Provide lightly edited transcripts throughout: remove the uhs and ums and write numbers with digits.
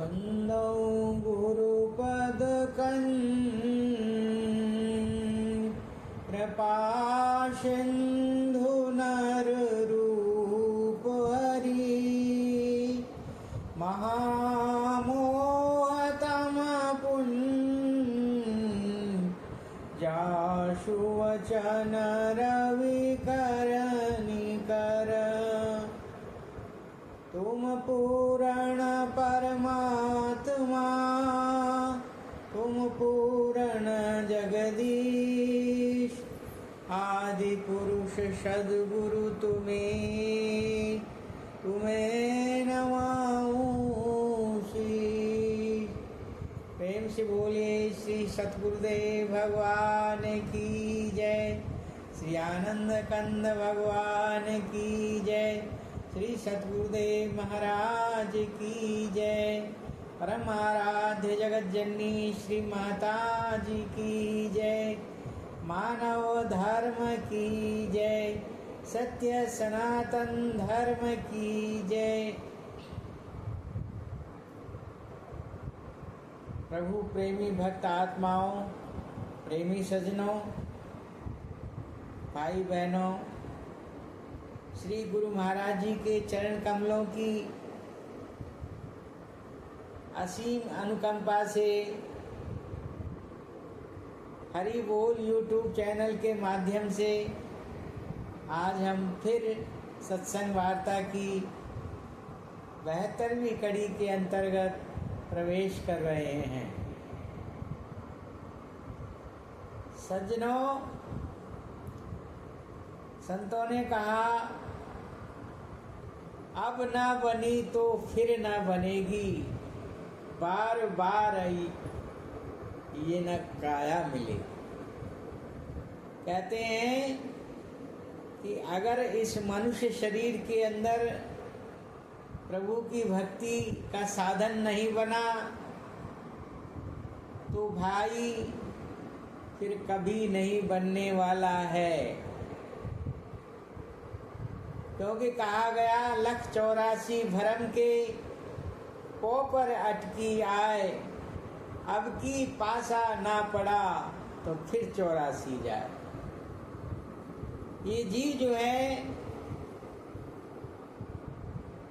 कुन्दौ गुरुपदकन् कृपासिन्धु नररूप हरि महामोहतम जाशु वचन रविकर निकर तुम पूर्ण परमात्मा तुम पूर्ण जगदीश आदि पुरुष सद्गुरु तुम्हें नमाऊँसी। प्रेम से बोलिए श्री सतगुरुदेव भगवान की जय, श्री आनंद कंद भगवान की जय, श्री सतगुरुदेव महाराज की जय, परम आराध्य जगत जननी श्री माता जी की जय, मानव धर्म की जय, सत्य सनातन धर्म की जय। प्रभु प्रेमी भक्त आत्माओं, प्रेमी सज्जनों, भाई बहनों, श्री गुरु महाराज जी के चरण कमलों की असीम अनुकंपा से हरि बोल यूट्यूब चैनल के माध्यम से आज हम फिर सत्संग वार्ता की 72वीं कड़ी के अंतर्गत प्रवेश कर रहे हैं। सज्जनों, संतों ने कहा अब ना बनी तो फिर ना बनेगी, बार बार ये न काया मिले। कहते हैं कि अगर इस मनुष्य शरीर के अंदर प्रभु की भक्ति का साधन नहीं बना तो भाई फिर कभी नहीं बनने वाला है। क्योंकि कहा गया 184 भरम के पो पर अटकी आए, अब की पासा ना पड़ा तो फिर 84 जाए। ये जीव जो है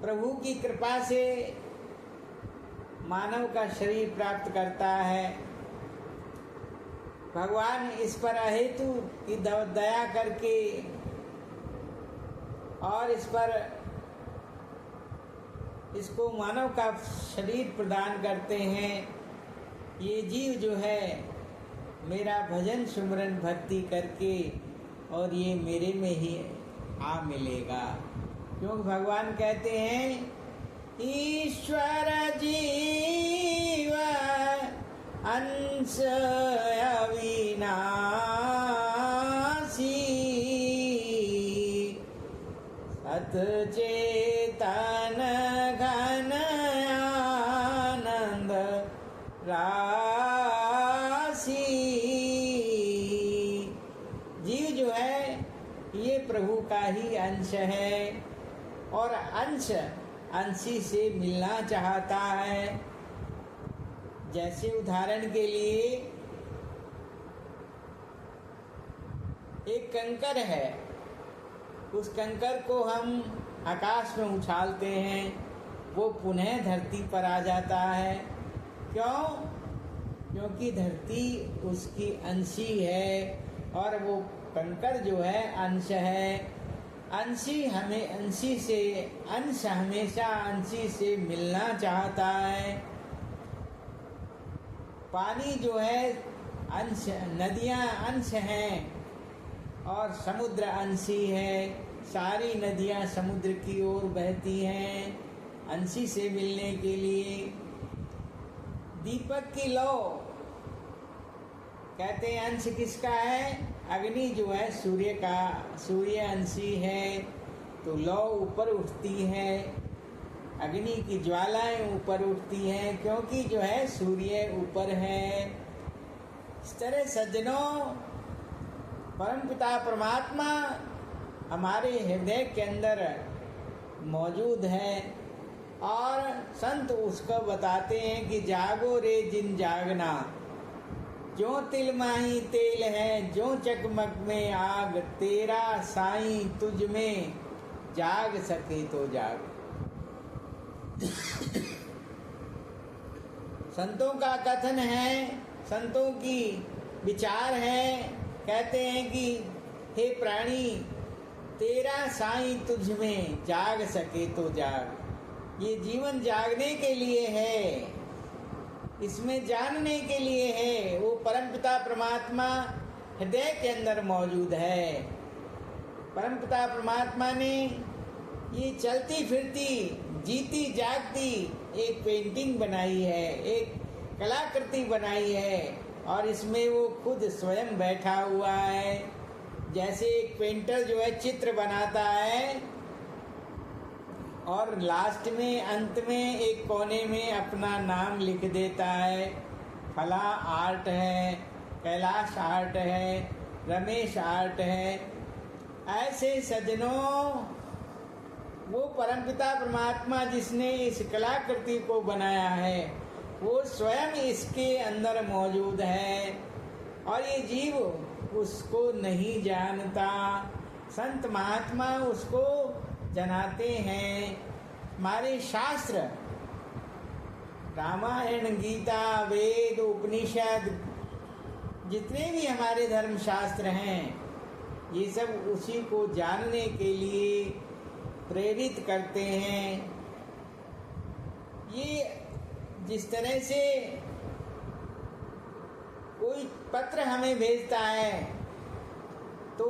प्रभु की कृपा से मानव का शरीर प्राप्त करता है। भगवान इस पर अहेतु की दया करके और इसको मानव का शरीर प्रदान करते हैं। ये जीव जो है मेरा भजन सुमरन भक्ति करके और ये मेरे में ही आ मिलेगा। क्योंकि भगवान कहते हैं ईश्वर जीव अंश अविनाशी सतचेतन घन आनंद राशि। जीव जो है ये प्रभु का ही अंश है और अंशी से मिलना चाहता है। जैसे उदाहरण के लिए एक कंकर है, उस कंकर को हम आकाश में उछालते हैं, वो पुनः धरती पर आ जाता है। क्यों? क्योंकि धरती उसकी अंशी है और वो कंकर जो है अंश है। अंश हमेशा अंशी से मिलना चाहता है। पानी जो है अंश, नदियाँ अंश हैं और समुद्र अंशी है। सारी नदियाँ समुद्र की ओर बहती हैं अंशी से मिलने के लिए। दीपक की लौ कहते हैं अंश किसका है? अग्नि जो है सूर्य अंशी है, तो लौ ऊपर उठती है, अग्नि की ज्वालाएं ऊपर उठती हैं क्योंकि जो है सूर्य ऊपर है। इस तरह सज्जनों, परमपिता परमात्मा हमारे हृदय के अंदर मौजूद है और संत उसको बताते हैं कि जागो रे जिन जागना, जो तिल माही तेल है, जो चकमक में आग, तेरा साईं तुझ में जाग सके तो जाग। संतों का कथन है, संतों की विचार है, कहते हैं कि हे प्राणी, तेरा साईं तुझ में जाग सके तो जाग। ये जीवन जागने के लिए है, इसमें जानने के लिए है। वो परमपिता परमात्मा हृदय के अंदर मौजूद है। परमपिता परमात्मा ने ये चलती फिरती जीती जागती एक पेंटिंग बनाई है, एक कलाकृति बनाई है, और इसमें वो खुद स्वयं बैठा हुआ है। जैसे एक पेंटर जो है चित्र बनाता है और लास्ट में अंत में एक कोने में अपना नाम लिख देता है, फला आर्ट है, कैलाश आर्ट है, रमेश आर्ट है। ऐसे सज्जनों, वो परमपिता परमात्मा जिसने इस कलाकृति को बनाया है, वो स्वयं इसके अंदर मौजूद है, और ये जीव उसको नहीं जानता। संत महात्मा उसको जनाते हैं। हमारे शास्त्र, रामायण, गीता, वेद, उपनिषद, जितने भी हमारे धर्म शास्त्र हैं, ये सब उसी को जानने के लिए प्रेरित करते हैं। ये जिस तरह से कोई पत्र हमें भेजता है, तो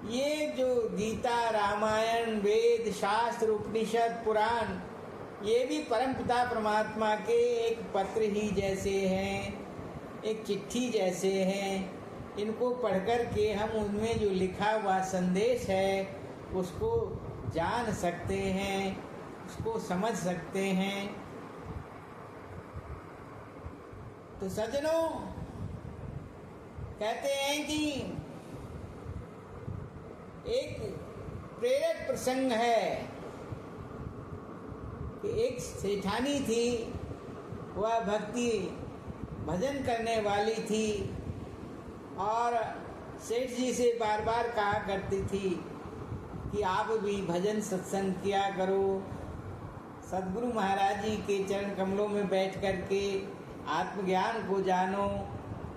ये जो गीता, रामायण, वेद, शास्त्र, उपनिषद, पुराण, ये भी परमपिता परमात्मा के एक पत्र ही जैसे हैं, एक चिट्ठी जैसे हैं। इनको पढ़कर के हम उनमें जो लिखा हुआ संदेश है उसको जान सकते हैं, उसको समझ सकते हैं। तो सज्जनों, कहते हैं कि एक प्रेरक प्रसंग है कि एक सेठानी थी, वह भक्ति भजन करने वाली थी और सेठ जी से बार बार कहा करती थी कि आप भी भजन सत्संग किया करो, सद्गुरु महाराज जी के चरण कमलों में बैठ कर के आत्मज्ञान को जानो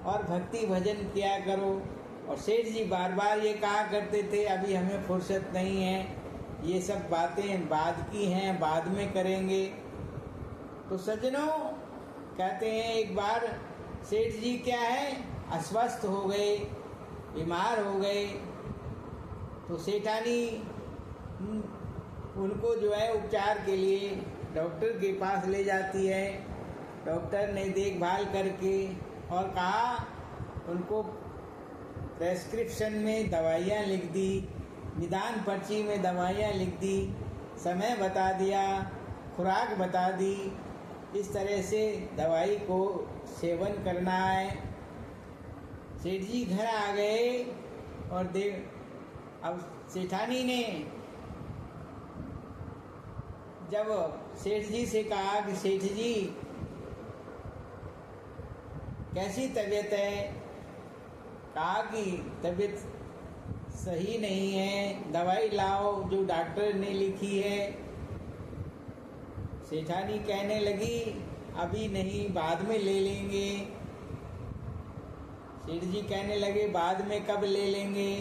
और भक्ति भजन किया करो। और सेठ जी बार बार ये कहा करते थे, अभी हमें फुर्सत नहीं है, ये सब बातें बाद की हैं, बाद में करेंगे। तो सज्जनों, कहते हैं एक बार सेठ जी क्या है, अस्वस्थ हो गए, बीमार हो गए। तो सेठानी उनको जो है उपचार के लिए डॉक्टर के पास ले जाती है। डॉक्टर ने देखभाल करके और कहा, उनको प्रेस्क्रिप्शन में दवाइयाँ लिख दी, निदान पर्ची में दवाइयाँ लिख दी, समय बता दिया, खुराक बता दी, इस तरह से दवाई को सेवन करना है। सेठ जी घर आ गए और अब सेठानी ने जब सेठ जी से कहा कि सेठ जी कैसी तबीयत है, कहा कि तबीयत सही नहीं है, दवाई लाओ जो डॉक्टर ने लिखी है। सेठानी कहने लगी, अभी नहीं, बाद में ले लेंगे। सेठ जी कहने लगे, बाद में कब ले लेंगे,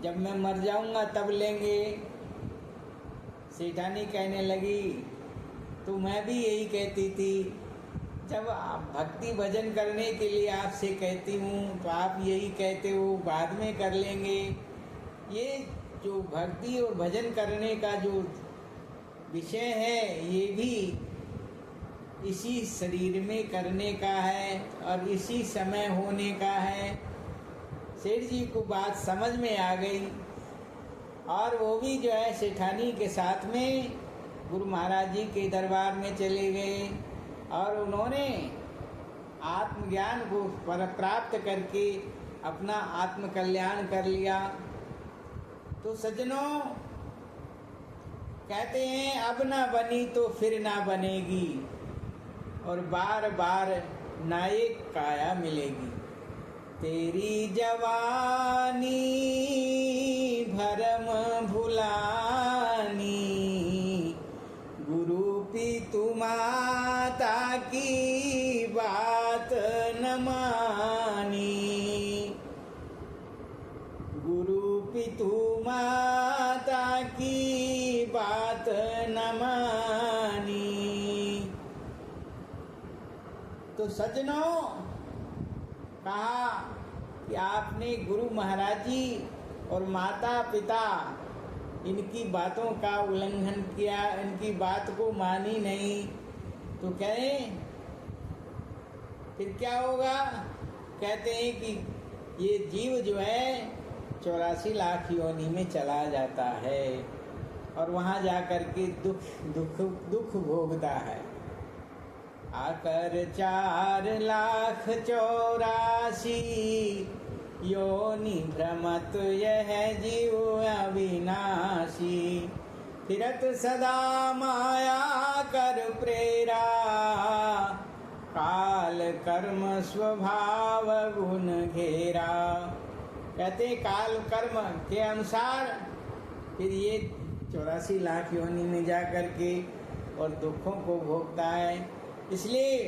जब मैं मर जाऊंगा तब लेंगे। सेठानी कहने लगी, तो मैं भी यही कहती थी, जब आप भक्ति भजन करने के लिए आपसे कहती हूँ तो आप यही कहते हो बाद में कर लेंगे। ये जो भक्ति और भजन करने का जो विषय है, ये भी इसी शरीर में करने का है और इसी समय होने का है। सेठ जी को बात समझ में आ गई और वो भी जो है सेठानी के साथ में गुरु महाराज जी के दरबार में चले गए और उन्होंने आत्मज्ञान को प्राप्त करके अपना आत्म कल्याण कर लिया। तो सज्जनों, कहते हैं अब ना बनी तो फिर ना बनेगी, और बार बार नायक काया मिलेगी। तेरी जवानी भरम भुलानी, गुरु पितु माता की बात न मानी, गुरु पितु माता की बात न मानी। तो सज्जनों, कहा कि आपने गुरु महाराज जी और माता पिता इनकी बातों का उल्लंघन किया, इनकी बात को मानी नहीं, तो कहें फिर क्या होगा? कहते हैं कि ये जीव जो है 84 लाख योनि में चला जाता है और वहाँ जाकर के दुख भोगता है। आकर 4,84,000 योनि भ्रमत यह जीव अविनाशी, फिरत सदा माया कर प्रेरा, काल कर्म स्वभाव गुण घेरा। कहते काल कर्म के अनुसार फिर ये 84 लाख योनि में जा कर के और दुखों को भोगता है। इसलिए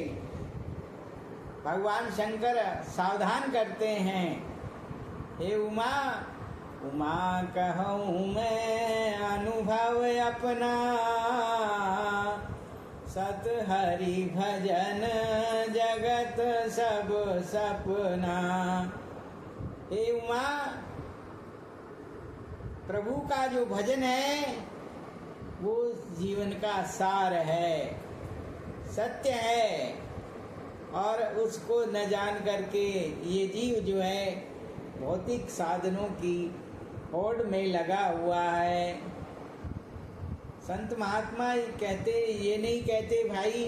भगवान शंकर सावधान करते हैं, हे उमा, उमा कहूँ मैं अनुभव अपना, सत हरि भजन जगत सब सपना। हे उमा, प्रभु का जो भजन है वो जीवन का सार है, सत्य है, और उसको न जान करके ये जीव जो है भौतिक साधनों की होड़ में लगा हुआ है। संत महात्मा कहते, ये नहीं कहते भाई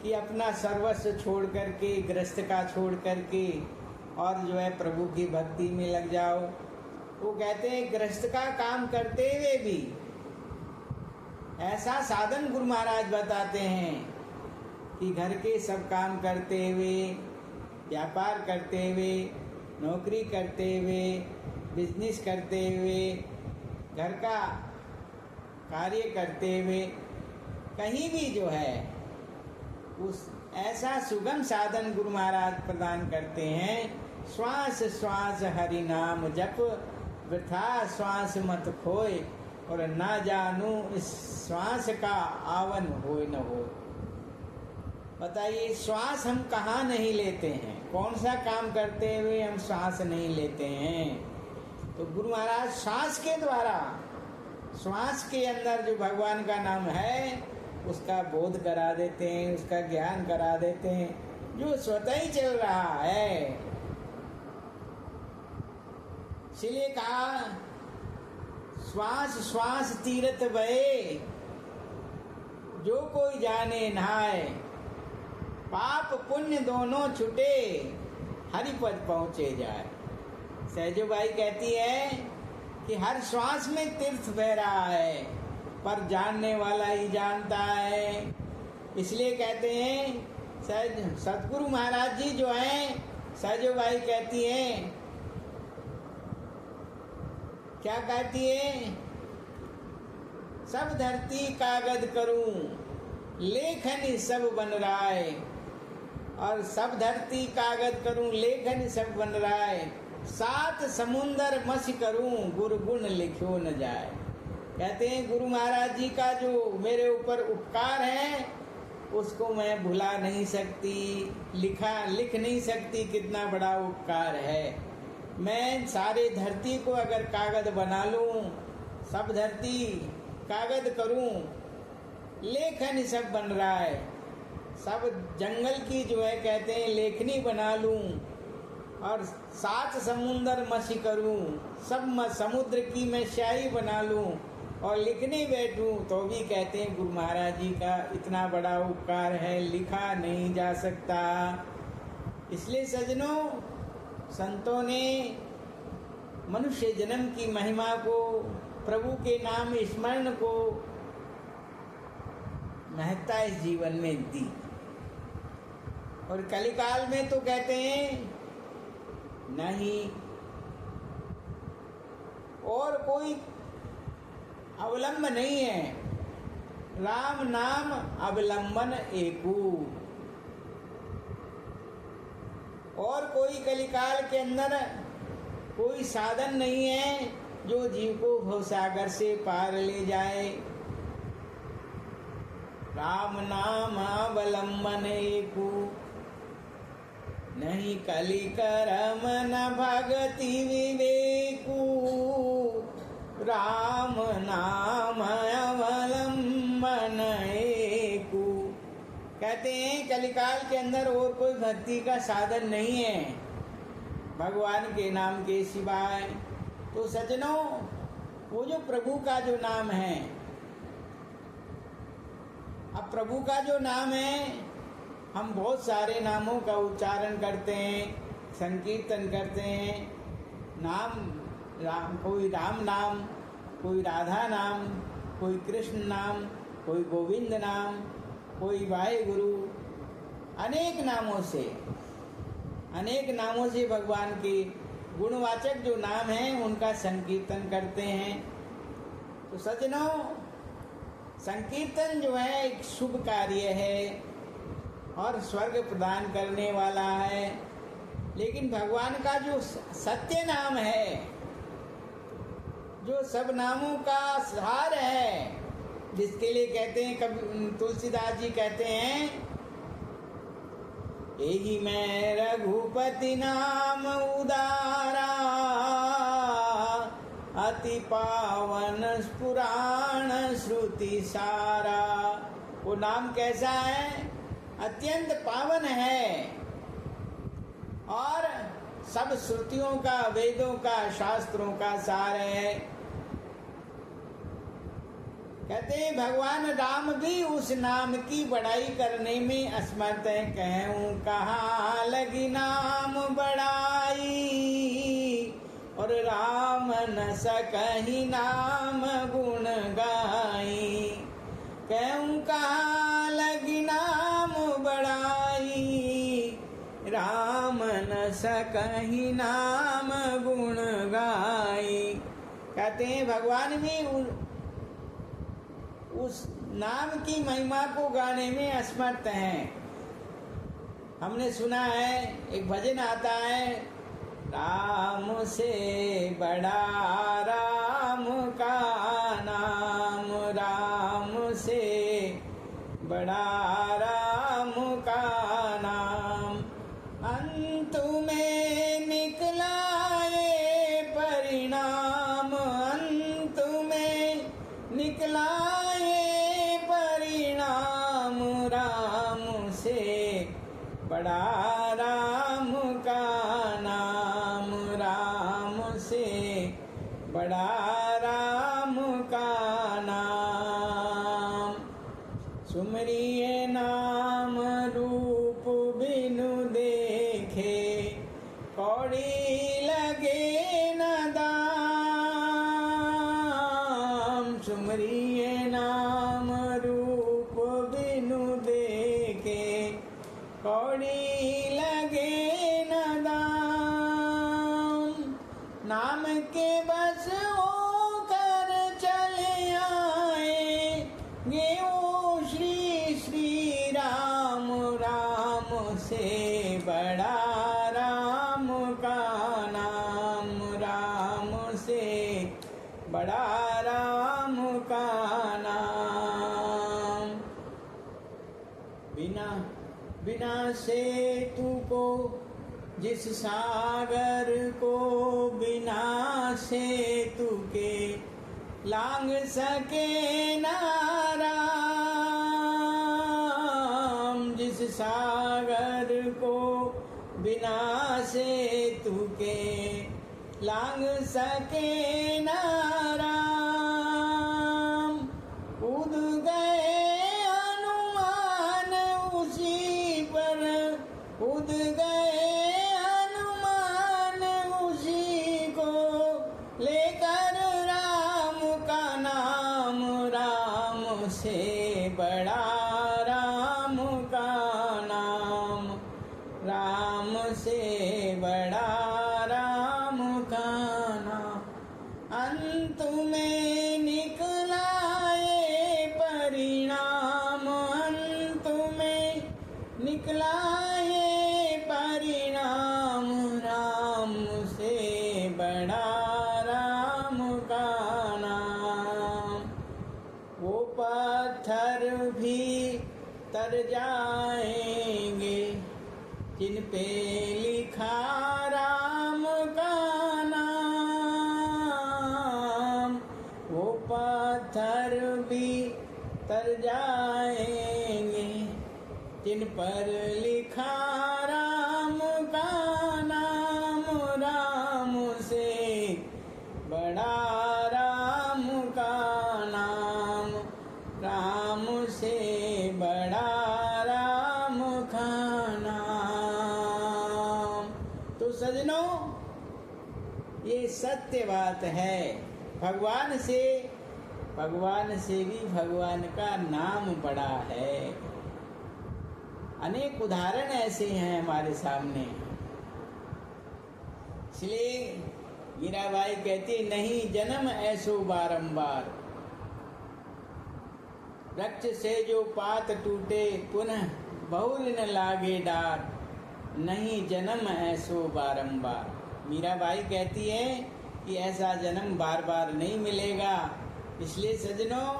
कि अपना सर्वस्व छोड़ करके, गृहस्थ का छोड़ करके और जो है प्रभु की भक्ति में लग जाओ। वो कहते हैं गृहस्थ का काम करते हुए भी ऐसा साधन गुरु महाराज बताते हैं कि घर के सब काम करते हुए, व्यापार करते हुए, नौकरी करते हुए, बिजनेस करते हुए, घर का कार्य करते हुए, कहीं भी जो है उस ऐसा सुगम साधन गुरु महाराज प्रदान करते हैं। श्वास श्वास हरि नाम जप, वृथा श्वास मत खोए, और ना जानू इस श्वास का आवन होए न हो। बताइए, श्वास हम कहाँ नहीं लेते हैं? कौन सा काम करते हुए हम श्वास नहीं लेते हैं? तो गुरु महाराज श्वास के द्वारा, श्वास के अंदर जो भगवान का नाम है उसका बोध करा देते हैं, उसका ज्ञान करा देते हैं, जो स्वतः ही चल रहा है। इसलिए कहा, श्वास श्वास तीरथ बहे, जो कोई जाने नहाए, पाप पुण्य दोनों छुटे, हरिपद पहुँचे जाए। सहजोबाई कहती है कि हर श्वास में तीर्थ बह रहा है, पर जानने वाला ही जानता है। इसलिए कहते हैं सतगुरु महाराज जी जो हैं, सहजोबाई कहती हैं, क्या कहती है? सब धरती कागज करूं, लेखन सब बन रहा है। और सब धरती कागज करूं, लेखन सब बन रहा है। 7 समुंदर मस करूं, गुरु गुण लिखो न जाए। कहते हैं गुरु महाराज जी का जो मेरे ऊपर उपकार है उसको मैं भुला नहीं सकती, लिख नहीं सकती कितना बड़ा उपकार है। मैं सारे धरती को अगर कागज बना लूं, सब धरती कागज करूं, लेखन सब बन रहा है। सब जंगल की जो है कहते हैं लेखनी बना लूं, और 7 समुंदर मसी करूं, सब समुद्र की मैं शाही बना लूं और लिखने बैठूं, तो भी कहते हैं गुरु महाराज जी का इतना बड़ा उपकार है, लिखा नहीं जा सकता। इसलिए सज्जनों, संतों ने मनुष्य जन्म की महिमा को, प्रभु के नाम स्मरण को महत्ता इस जीवन में दी। और कलिकाल में तो कहते हैं नहीं, और कोई अवलंबन नहीं है, राम नाम अवलंबन एकू। और कोई कलिकाल के अंदर कोई साधन नहीं है जो जीव को भवसागर से पार ले जाए। राम नाम अवलंबन एकू, नहीं कलि करम न भगति विवेकू। राम नाम अवलंबन एकू। कहते हैं कलिकाल के अंदर और कोई भक्ति का साधन नहीं है भगवान के नाम के सिवाय। तो सज्जनों, वो जो प्रभु का जो नाम है, अब प्रभु का जो नाम है, हम बहुत सारे नामों का उच्चारण करते हैं, संकीर्तन करते हैं। नाम कोई राम नाम, कोई राधा नाम, कोई कृष्ण नाम, कोई गोविंद नाम, कोई वाहेगुरु, अनेक नामों से भगवान के गुणवाचक जो नाम हैं उनका संकीर्तन करते हैं। तो सज्जनों, संकीर्तन जो है एक शुभ कार्य है और स्वर्ग प्रदान करने वाला है। लेकिन भगवान का जो सत्य नाम है, जो सब नामों का सार है, जिसके लिए कहते हैं, कभी तुलसीदास जी कहते हैं, एही मैं रघुपति नाम उदारा, अति पावन पुराण श्रुति सारा। वो नाम कैसा है? अत्यंत पावन है और सब श्रुतियों का, वेदों का, शास्त्रों का सार है। कहते हैं भगवान राम भी उस नाम की बड़ाई करने में असमर्थ है। कहूँ कहाँ लगी नाम बड़ाई, और राम न सकहि नाम गुण गाई। कहूँ कहाँ लगी नाम बड़ाई, राम न सकहि नाम गुण गाई। कहते हैं भगवान भी उस नाम की महिमा को गाने में असमर्थ हैं। हमने सुना है, एक भजन आता है, राम से बड़ा राम का नाम, राम से बड़ा राम का नाम। अंत में निकला ये परिणाम, अंत में निकला बड़ा राम का नाम, राम से बड़ा राम का नाम। सुमरिए नाम रूप बिनु देखे, कौड़ी लगे न दाम। सुमरिए नाम रूप बिनु देखे, कौड़ी लगे न दाम। नाम के बस होकर चले आए गे ओ श्री श्री राम, राम से बड़ा राम का नाम, राम से बड़ा राम का नाम। बिना सेतु को जिस सागर को, बिना सेतु के लांग सके ना राम। जिस सागर को बिना सेतु के लांग सके ना राम। कूद गए हनुमान उसी पर, कूद गए हनुमान उसी को लेकर राम का नाम, राम से बड़ा भी तर जाएंगे, जिन पे लिखा राम का नाम, वो पत्थर भी तर जाएंगे, जिन पर लिखा राम का नाम। राम से बड़ा राम का नाम, राम से बड़ा राम का नाम। तो सजनों, ये सत्य बात है। भगवान से भी भगवान का नाम बड़ा है। अनेक उदाहरण ऐसे हैं हमारे सामने। इसलिए मीराबाई कहती, नहीं जन्म ऐसो बारंबार, वृक्ष से जो पात टूटे, पुनः बहुल न लागे डार, नहीं जन्म ऐसो बारंबार। मीराबाई कहती है कि ऐसा जन्म बार बार नहीं मिलेगा। इसलिए सजनों,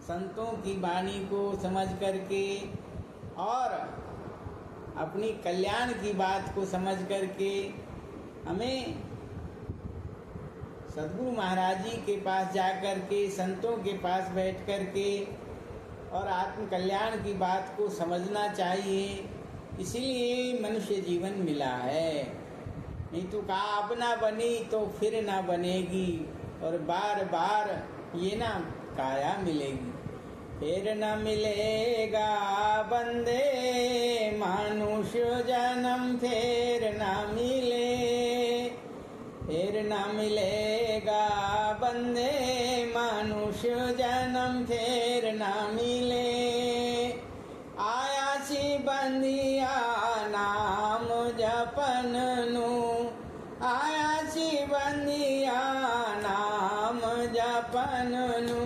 संतों की वाणी को समझ करके और अपनी कल्याण की बात को समझ करके हमें सद्गुरु महाराज जी के पास जा कर के, संतों के पास बैठ कर के और आत्म कल्याण की बात को समझना चाहिए। इसीलिए मनुष्य जीवन मिला है। नहीं तो कहा अपना बनी तो फिर ना बनेगी, और बार बार ये ना काया मिलेगी। फिर न मिलेगा बंदे मनुष्य जन्म, फिर न मिले, फिर न मिलेगा बंदे मनुष्य जन्म, फिर न मिले। आया सी बंदिया नाम जपन नु, आया सी बंदिया नाम जपन नु,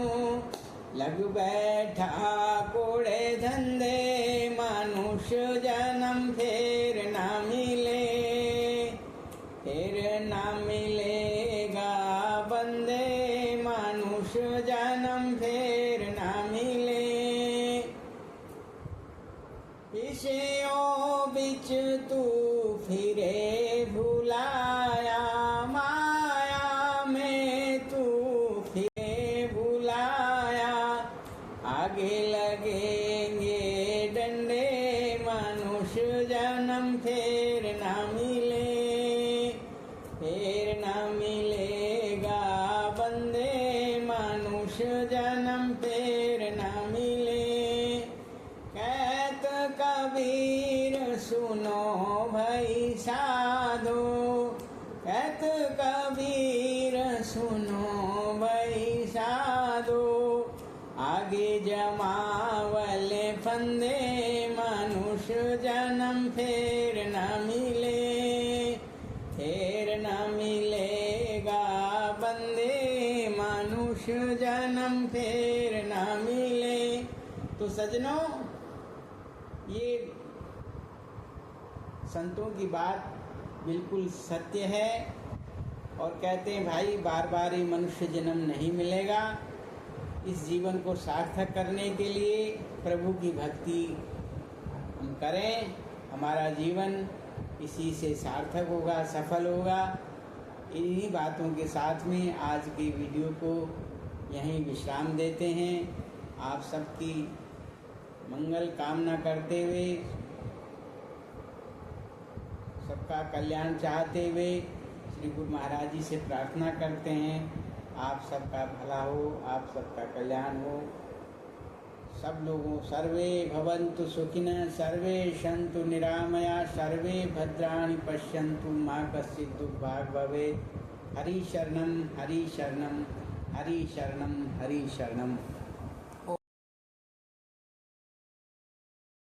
लग बैठा कोड़े धंधे मनुष्य जन्म, फिर न मिले, फिर न मिलेगा बंदे मनुष्य जन्म, फिर न मिले। विषयों बिच तू फिरे भुलाया, माया में तू फिरे भुलाया, आगे लगेंगे डंडे मनुष्य जन्म, फिर न मिले, फिर न मिलेगा बंदे मनुष्य जन्म, फिर न मिले। कहत कबीर सुनो भाई साधो, कहत कबीर सुनो भाई साधो, आगे जमावले फंदे मनुष्य जन्म, फिर न मिले, फिर न मिलेगा बंदे मनुष्य जन्म, फिर न मिले। तो सजनों, ये संतों की बात बिल्कुल सत्य है। और कहते हैं भाई बार बार ये मनुष्य जन्म नहीं मिलेगा। इस जीवन को सार्थक करने के लिए प्रभु की भक्ति हम करें, हमारा जीवन इसी से सार्थक होगा, सफल होगा। इन्हीं बातों के साथ में आज के वीडियो को यहीं विश्राम देते हैं। आप सबकी मंगल कामना करते हुए, सबका कल्याण चाहते हुए श्री गुरु महाराज जी से प्रार्थना करते हैं, आप सबका भला हो, आप सबका कल्याण हो। सब लोगों सर्वे भवन्तु सुखिनः, सर्वे सन्तु निरामया, सर्वे भद्राणि पश्यन्तु, मा कश्चित् दुर्भाग् भवेत्। हरि शरणं हरि शरणं हरि शरणं हरि शरणं।